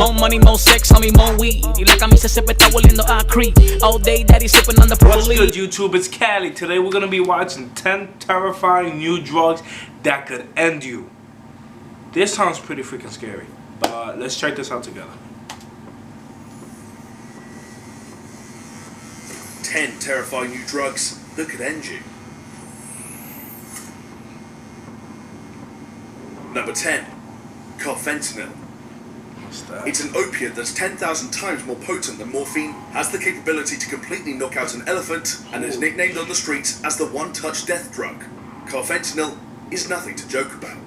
More money, more sex, homie, more weed. Y la camisa siempre está volviendo a creep. All day, daddy sipping on the pro What's league. good, YouTube? It's Cali. Today we're gonna be watching 10 terrifying new drugs that could end you. This sounds pretty freaking scary, but let's check this out together. 10 terrifying new drugs that could end you. Number 10. Carfentanil. What's that? It's an opiate that's 10,000 times more potent than morphine, has the capability to completely knock out an elephant, and is nicknamed on the streets as the one-touch death drug. Carfentanil is nothing to joke about.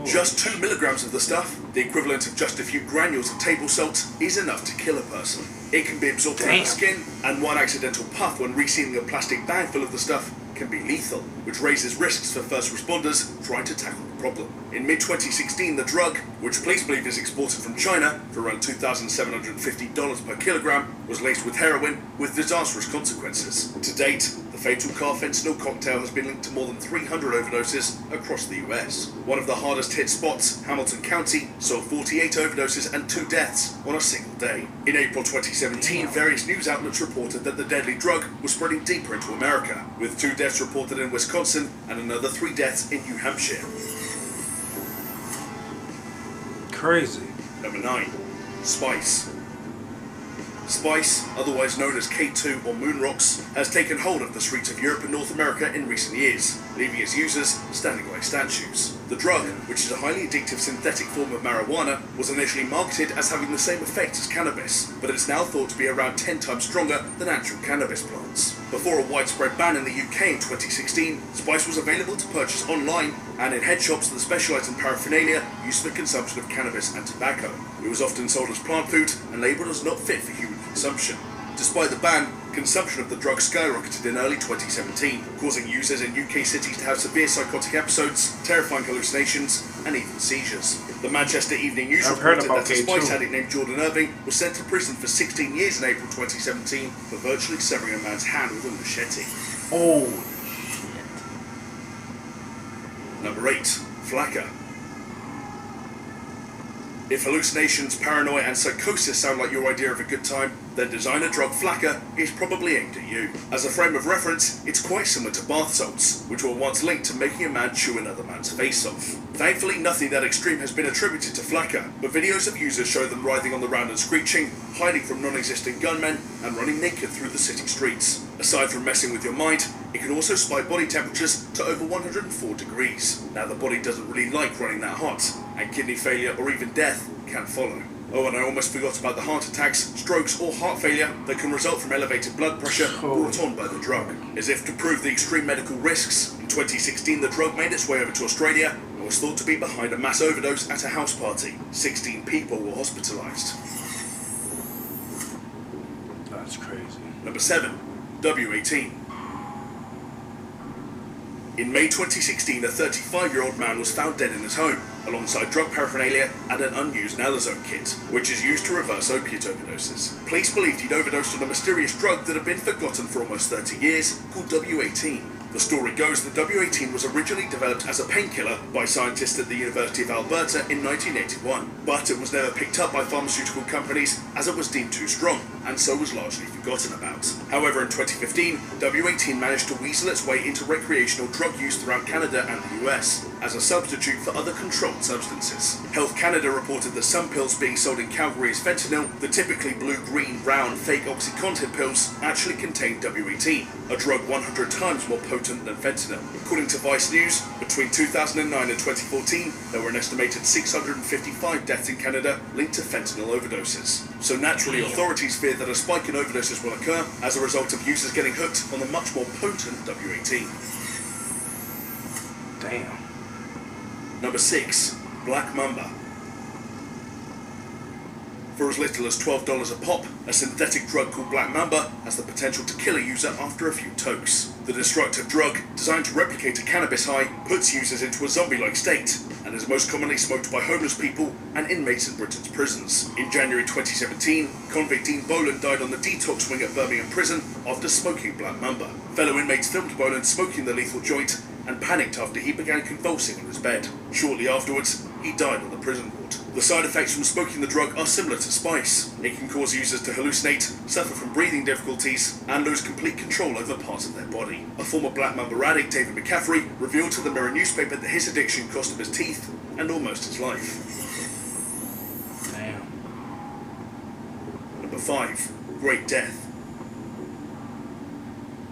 Just 2 milligrams of the stuff, the equivalent of just a few granules of table salt, is enough to kill a person. It can be absorbed through the skin, and one accidental puff when resealing a plastic bag full of the stuff can be lethal, which raises risks for first responders trying to tackle the problem. In mid-2016, the drug, which police believe is exported from China for around $2,750 per kilogram, was laced with heroin with disastrous consequences. To date, the fatal carfentanil cocktail has been linked to more than 300 overdoses across the US. One of the hardest hit spots, Hamilton County, saw 48 overdoses and 2 deaths on a single day. In April 2017, various news outlets reported that the deadly drug was spreading deeper into America, with 2 deaths reported in Wisconsin and another 3 deaths in New Hampshire. Crazy. Number 9. Spice. Spice, otherwise known as K2 or moon rocks, has taken hold of the streets of Europe and North America in recent years, leaving its users standing like statues. The drug, which is a highly addictive synthetic form of marijuana, was initially marketed as having the same effect as cannabis, but it's now thought to be around 10 times stronger than actual cannabis plants. Before a widespread ban in the UK in 2016, Spice was available to purchase online and in head shops that specialise in paraphernalia used for the consumption of cannabis and tobacco. It was often sold as plant food and labelled as not fit for human consumption. Despite the ban, consumption of the drug skyrocketed in early 2017, causing users in UK cities to have severe psychotic episodes, terrifying hallucinations, and even seizures. The Manchester Evening News reported that a Spice addict named Jordan Irving was sent to prison for 16 years in April 2017 for virtually severing a man's hand with a machete. Oh. Number 8. Flakka. If hallucinations, paranoia and psychosis sound like your idea of a good time, then designer drug Flakka is probably aimed at you. As a frame of reference, it's quite similar to bath salts, which were once linked to making a man chew another man's face off. Thankfully, nothing that extreme has been attributed to Flakka, but videos of users show them writhing on the ground and screeching, hiding from non-existent gunmen, and running naked through the city streets. Aside from messing with your mind, it can also spike body temperatures to over 104 degrees. Now, the body doesn't really like running that hot, and kidney failure or even death can follow. Oh, and I almost forgot about the heart attacks, strokes or heart failure that can result from elevated blood pressure brought on by the drug. As if to prove the extreme medical risks, in 2016 the drug made its way over to Australia and was thought to be behind a mass overdose at a house party. 16 people were hospitalised. That's crazy. Number 7. W18. In May 2016, a 35-year-old man was found dead in his home, alongside drug paraphernalia and an unused naloxone kit, which is used to reverse opiate overdoses. Police believed he'd overdosed on a mysterious drug that had been forgotten for almost 30 years, called W18. The story goes that W18 was originally developed as a painkiller by scientists at the University of Alberta in 1981, but it was never picked up by pharmaceutical companies as it was deemed too strong, and so was largely forgotten about. However, in 2015, W18 managed to weasel its way into recreational drug use throughout Canada and the US, as a substitute for other controlled substances. Health Canada reported that some pills being sold in Calgary as fentanyl, the typically blue, green, brown, fake OxyContin pills, actually contained W18, a drug 100 times more potent than fentanyl. According to Vice News, between 2009 and 2014, there were an estimated 655 deaths in Canada linked to fentanyl overdoses. So naturally, authorities fear that a spike in overdoses will occur as a result of users getting hooked on the much more potent W18. Damn. Number 6. Black Mamba. For as little as $12 a pop, a synthetic drug called Black Mamba has the potential to kill a user after a few tokes. The destructive drug, designed to replicate a cannabis high, puts users into a zombie-like state, and is most commonly smoked by homeless people and inmates in Britain's prisons. In January 2017, convict Dean Boland died on the detox wing at Birmingham Prison after smoking Black Mamba. Fellow inmates filmed Boland smoking the lethal joint and panicked after he began convulsing on his bed. Shortly afterwards, he died on the prison ward. The side effects from smoking the drug are similar to spice. It can cause users to hallucinate, suffer from breathing difficulties, and lose complete control over parts of their body. A former Black Mamba addict, David McCaffrey, revealed to the Mirror newspaper that his addiction cost him his teeth and almost his life. Damn. Number 5. Great Death.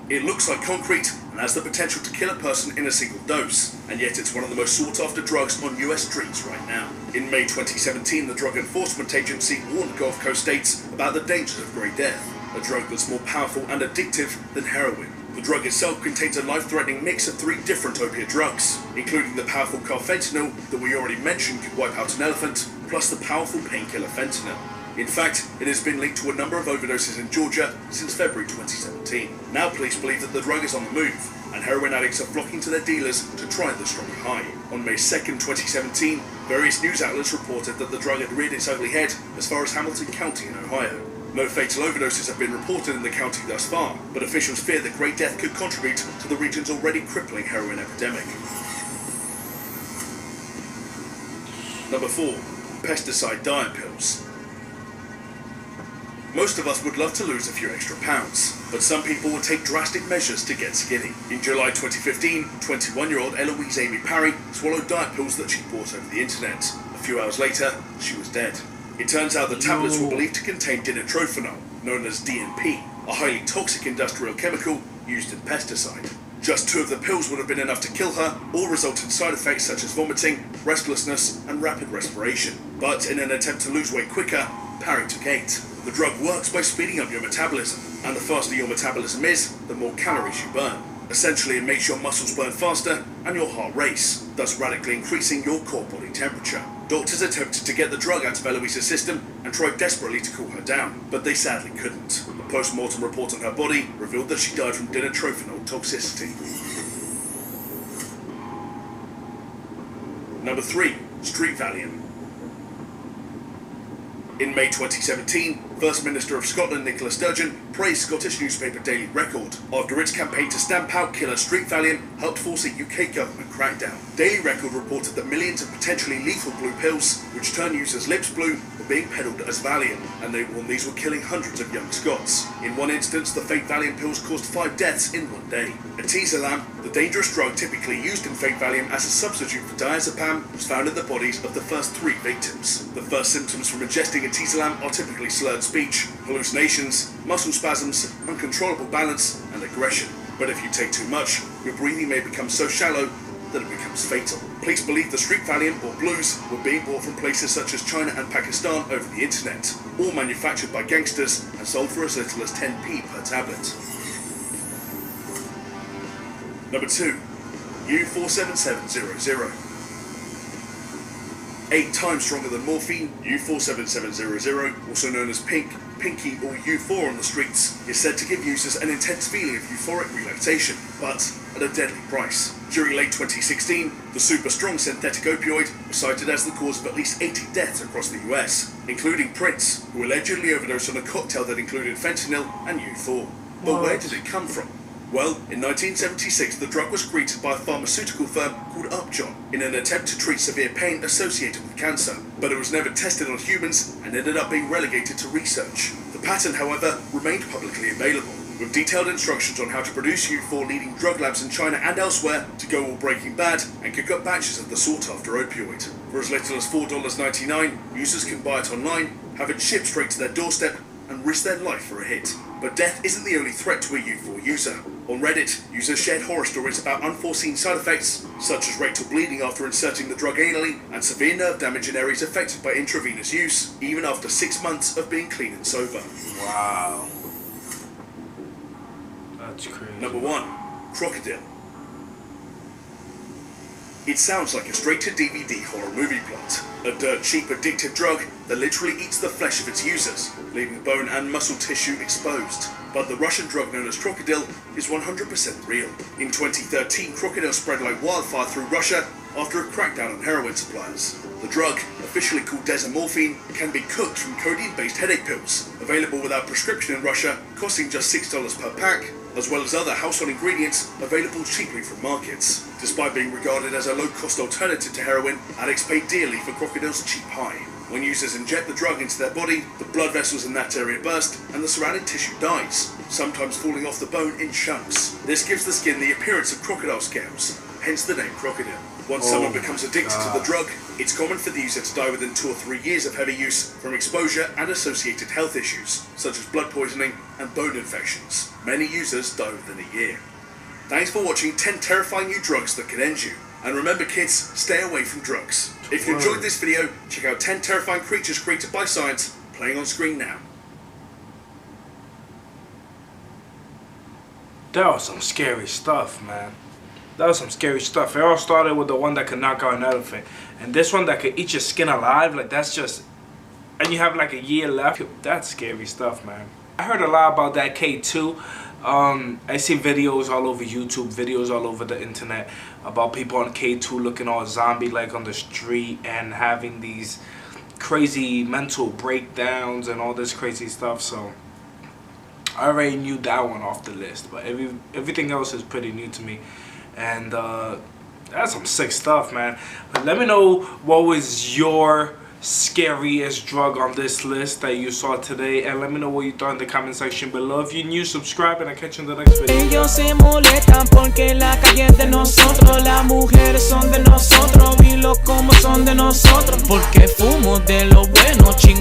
It looks like concrete and has the potential to kill a person in a single dose, and yet it's one of the most sought-after drugs on US streets right now. In May 2017, the Drug Enforcement Agency warned Gulf Coast states about the dangers of Great Death, a drug that's more powerful and addictive than heroin. The drug itself contains a life-threatening mix of 3 different opiate drugs, including the powerful carfentanil that we already mentioned could wipe out an elephant, plus the powerful painkiller fentanyl. In fact, it has been linked to a number of overdoses in Georgia since February 2017. Now police believe that the drug is on the move, and heroin addicts are flocking to their dealers to try the stronger high. On May 2nd, 2017, various news outlets reported that the drug had reared its ugly head as far as Hamilton County in Ohio. No fatal overdoses have been reported in the county thus far, but officials fear that Great Death could contribute to the region's already crippling heroin epidemic. Number 4. Pesticide diet pills. Most of us would love to lose a few extra pounds, but some people will take drastic measures to get skinny. In July 2015, 21-year-old Eloise Amy Parry swallowed diet pills that she bought over the internet. A few hours later, she was dead. It turns out the tablets were believed to contain dinitrophenol, known as DNP, a highly toxic industrial chemical used in pesticide. Just 2 of the pills would have been enough to kill her, or result in side effects such as vomiting, restlessness, and rapid respiration. But in an attempt to lose weight quicker, Parry took 8. The drug works by speeding up your metabolism, and the faster your metabolism is, the more calories you burn. Essentially, it makes your muscles burn faster and your heart race, thus radically increasing your core body temperature. Doctors attempted to get the drug out of Eloise's system and tried desperately to cool her down, but they sadly couldn't. A post-mortem report on her body revealed that she died from dinitrophenol toxicity. Number 3. Street valium. In May 2017, First Minister of Scotland Nicola Sturgeon praised Scottish newspaper Daily Record after its campaign to stamp out killer street valium helped force a UK government crackdown. Daily Record reported that millions of potentially lethal blue pills, which turn users' lips blue, were being peddled as Valium, and they warned these were killing hundreds of young Scots. In one instance, the fake Valium pills caused 5 deaths in one day. Atisalam, the dangerous drug typically used in fake Valium as a substitute for diazepam, was found in the bodies of the first 3 victims. The first symptoms from ingesting Atisalam are typically slurred speech, hallucinations, muscle spasms, uncontrollable balance, and aggression. But if you take too much, your breathing may become so shallow that it becomes fatal. Police believe the street valium, or blues, were being bought from places such as China and Pakistan over the internet, all manufactured by gangsters and sold for as little as 10p per tablet. Number 2. U47700. 8 times stronger than morphine, U47700, also known as pink, pinky or U4 on the streets, is said to give users an intense feeling of euphoric relaxation, but at a deadly price. During late 2016, the super strong synthetic opioid was cited as the cause of at least 80 deaths across the US, including Prince, who allegedly overdosed on a cocktail that included fentanyl and U4. But where did it come from? Well, in 1976, the drug was created by a pharmaceutical firm called Upjohn in an attempt to treat severe pain associated with cancer, but it was never tested on humans and ended up being relegated to research. The patent, however, remained publicly available, with detailed instructions on how to produce U4 leading drug labs in China and elsewhere to go all Breaking Bad and cook up batches of the sought-after opioid. For as little as $4.99, users can buy it online, have it shipped straight to their doorstep, and risk their life for a hit. But death isn't the only threat to a U4 user. On Reddit, users shared horror stories about unforeseen side effects, such as rectal bleeding after inserting the drug anally, and severe nerve damage in areas affected by intravenous use, even after 6 months of being clean and sober. Wow. That's crazy. Number 1. Crocodile. It sounds like a straight-to-DVD horror movie plot. A dirt-cheap addictive drug that literally eats the flesh of its users, leaving bone and muscle tissue exposed. But the Russian drug known as Crocodile is 100% real. In 2013, Crocodile spread like wildfire through Russia after a crackdown on heroin suppliers. The drug, officially called desamorphine, can be cooked from codeine-based headache pills, available without prescription in Russia, costing just $6 per pack, as well as other household ingredients available cheaply from markets. Despite being regarded as a low-cost alternative to heroin, addicts pay dearly for Crocodile's cheap high. When users inject the drug into their body, the blood vessels in that area burst and the surrounding tissue dies, sometimes falling off the bone in chunks. This gives the skin the appearance of crocodile scales, hence the name Crocodile. Once someone becomes addicted to the drug, it's common for the user to die within 2 or 3 years of heavy use from exposure and associated health issues, such as blood poisoning and bone infections. Many users die within a year. Thanks for watching 10 terrifying new drugs that could end you. And remember kids, stay away from drugs. If you enjoyed this video, check out 10 terrifying creatures created by science, playing on screen now. That was some scary stuff, man. That was some scary stuff. It all started with the one that could knock out an elephant. And this one that could eat your skin alive, like that's just... And you have like a year left. That's scary stuff, man. I heard a lot about that K2. I see videos all over YouTube, videos all over the internet about people on K2 looking all zombie-like on the street and having these crazy mental breakdowns and all this crazy stuff. So I already knew that one off the list, but everything else is pretty new to me. And that's some sick stuff, man. But let me know what was your scariest drug on this list that you saw today, and let me know what you thought in the comment section below. If you're new, subscribe, and I'll catch you in the next video. Ellos se molestan porque la calle es de nosotros, las mujeres son de nosotros y los combos son de nosotros, porque fumo de lo bueno, chingón.